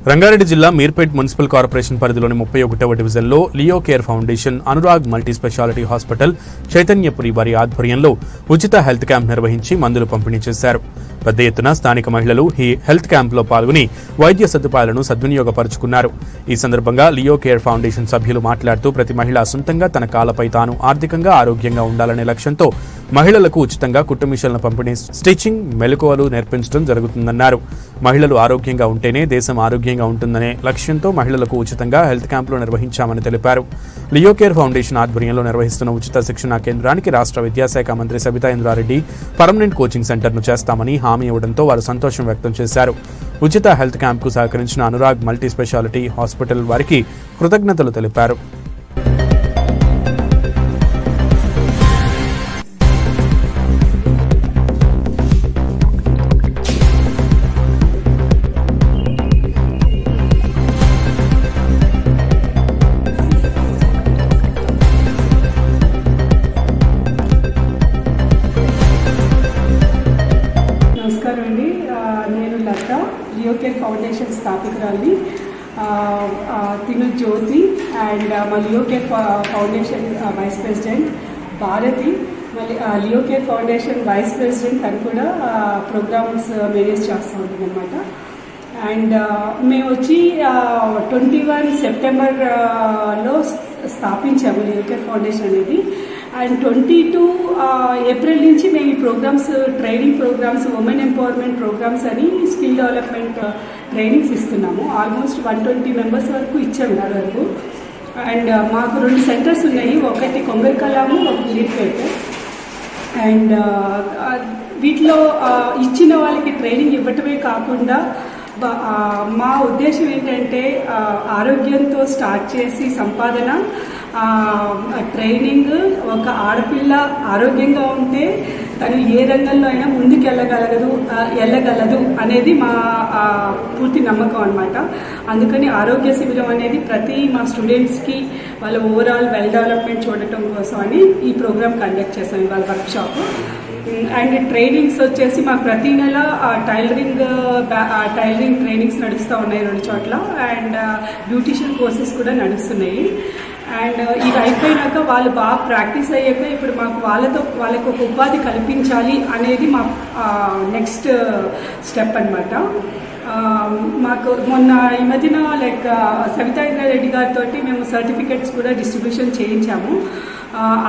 రంగారెడ్డి జిల్లా Meerpet municipal corporation పరిధిలోని 31వ డివిజన్లో Leo care foundation, Anurag multi speciality hospital, Chaitanyapuri వారి ఆధ్వర్యంలో ఉచిత హెల్త్ క్యాంప్ నిర్వహించి మందులు పంపిణీ చేశారు. పెద్ద ఎత్తున స్థానిక మహిళలు ఈ హెల్త్ క్యాంపులో పాల్గొని వైద్య సదుపాయాలను సద్వినియోగపరుచుకున్నారు. ఈ సందర్భంగా లియో కేర్ ఫౌండేషన్ సభ్యులు మాట్లాడుతూ ప్రతి మహిళ సొంతంగా తన కాళ్లపై తాను ఆర్థికంగా ఆరోగ్యంగా ఉండాలనే లక్ష్యంతో మహిళలకు ఉచితంగా కుట్టు మిషన్ల పంపిణీ, స్టిచ్చింగ్ మెలకువలు నేర్పించడం జరుగుతుందన్నారు. మహిళలు ఆరోగ్యంగా ఉంటేనే దేశం ఆరోగ్యంగా ఉంటుందనే లక్ష్యంతో మహిళలకు ఉచితంగా హెల్త్ క్యాంపులు నిర్వహించామని తెలిపారు. లియో కేర్ ఫౌండేషన్ ఆధ్వర్యంలో నిర్వహిస్తున్న ఉచిత శిక్షణా కేంద్రానికి రాష్ట్ర విద్యాశాఖ మంత్రి సబితా ఇంద్రారెడ్డి పర్మనెంట్ కోచింగ్ సెంటర్ను చేస్తామని హామీ ఇవ్వడంతో వారు సంతోషం వ్యక్తం చేశారు. ఉచిత హెల్త్ క్యాంప్కు సహకరించిన అనురాగ్ మల్టీ స్పెషాలిటీ హాస్పిటల్ వారికి కృతజ్ఞతలు తెలిపారు. నేను లత, లియో కేర్ ఫౌండేషన్ స్థాపకురాలి. తిను జ్యోతి అండ్ మా Leo care foundation vice president Bharathi. మళ్ళీ Leo care foundation vice president అని కూడా ప్రోగ్రామ్స్ మేనేజ్ చేస్తూ ఉంటుంది అనమాట. అండ్ మేము వచ్చి 21 సెప్టెంబర్లో స్థాపించాము లియో కేర్ ఫౌండేషన్ అనేది. అండ్ 22 ఏప్రిల్ నుంచి మేము ఈ programmes, training programmes, women empowerment programmes అని స్కిల్ డెవలప్మెంట్ ట్రైనింగ్స్ ఇస్తున్నాము. ఆల్మోస్ట్ 120 మెంబర్స్ వరకు ఇచ్చాము దాని వరకు. అండ్ మాకు 2 సెంటర్స్ ఉన్నాయి, ఒకటి కొంగరకలాము, ఒకటి మీర్పేట్. అండ్ వీటిలో ఇచ్చిన వాళ్ళకి ట్రైనింగ్ ఇవ్వటమే కాకుండా మా ఉద్దేశం ఏంటంటే ఆరోగ్యంతో స్టార్ట్ చేసి సంపాదన, ట్రైనింగ్. ఒక ఆడపిల్ల ఆరోగ్యంగా ఉంటే తను ఏ రంగంలో అయినా ముందుకు వెళ్ళగలదు అనేది మా పూర్తి నమ్మకం అనమాట. అందుకని ఆరోగ్య శిబిరం అనేది ప్రతి మా స్టూడెంట్స్కి వాళ్ళ ఓవరాల్ వెల్ డెవలప్మెంట్ చూడటం కోసం అని ఈ ప్రోగ్రామ్ కండక్ట్ చేశాం ఇవాళ వర్క్షాప్. అండ్ ట్రైనింగ్స్ వచ్చేసి మాకు ప్రతి నెల టైలరింగ్ ట్రైనింగ్స్ నడుస్తూ ఉన్నాయి 2 చోట్ల. అండ్ బ్యూటిషియన్ కోర్సెస్ కూడా నడుస్తున్నాయి. అండ్ ఇది అయిపోయినాక వాళ్ళు బాగా ప్రాక్టీస్ అయ్యాక ఇప్పుడు మాకు వాళ్ళకు ఒక ఉపాధి కల్పించాలి అనేది మా నెక్స్ట్ స్టెప్ అనమాట. మాకు మొన్న ఈ మధ్యన సబితా ఇంద్రారెడ్డి గారితో మేము సర్టిఫికెట్స్ కూడా డిస్ట్రిబ్యూషన్ చేయించాము.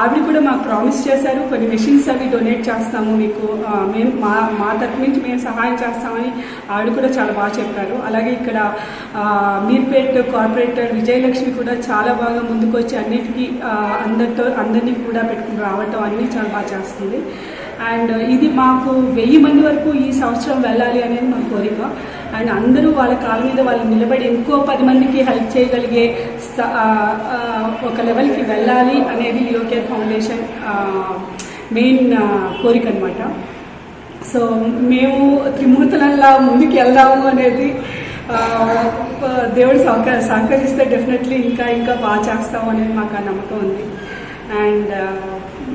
ఆవిడ కూడా మాకు ప్రామిస్ చేశారు, కొన్ని మెషిన్స్ అవి డొనేట్ చేస్తాము మీకు, మేము మా తరఫు నుంచి మేము సహాయం చేస్తామని ఆవిడ కూడా చాలా బాగా చెప్పారు. అలాగే ఇక్కడ మీర్పేట్ కార్పొరేటర్ విజయలక్ష్మి కూడా చాలా బాగా ముందుకు వచ్చి అన్నిటికీ అందరినీ కూడా పెట్టుకుని రావటం అన్నీ చాలా బాగా చేస్తుంది. అండ్ ఇది మాకు 1000 మంది వరకు ఈ సంవత్సరం వెళ్ళాలి అనేది మా కోరిక. అండ్ అందరూ వాళ్ళ కాళ్ళ మీద వాళ్ళు నిలబడి ఇంకో 10 మందికి హెల్ప్ చేయగలిగే ఒక లెవెల్కి వెళ్ళాలి అనేది లియో కేర్ ఫౌండేషన్ మెయిన్ కోరిక అనమాట. సో మేము త్రిమూర్తులలా ముందుకు వెళ్దాము అనేది దేవుడు సహకరిస్తే డెఫినెట్లీ ఇంకా బాగా చేస్తాము అనేది మాకు ఆ నమ్మకం ఉంది. అండ్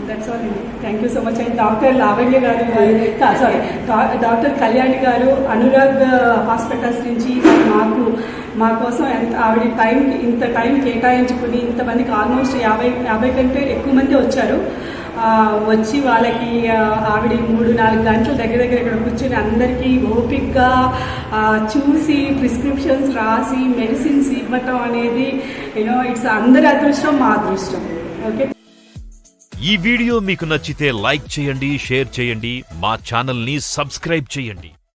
దట్స్ ఆల్ అండి. Thank you so much. And doctor Lavanya గారు, డాక్టర్ కళ్యాణి గారు అనురాగ్ హాస్పిటల్స్ నుంచి మా కోసం ఆవిడ ఇంత టైం కేటాయించుకుని ఇంతమందికి ఆల్మోస్ట్ 50 కంటే ఎక్కువ మంది వచ్చారు. వచ్చి వాళ్ళకి ఆవిడ 3-4 గంటలు దగ్గర ఇక్కడ కూర్చొని అందరికీ ఓపిక్గా చూసి ప్రిస్క్రిప్షన్స్ రాసి మెడిసిన్స్ ఇవ్వటం అనేది ఇట్స్ అందరి అదృష్టం, మా అదృష్టం. ఓకే. ఈ వీడియో మీకు నచ్చితే లైక్ చేయండి, షేర్ చేయండి, మా ఛానల్ ని సబ్స్క్రైబ్ చేయండి.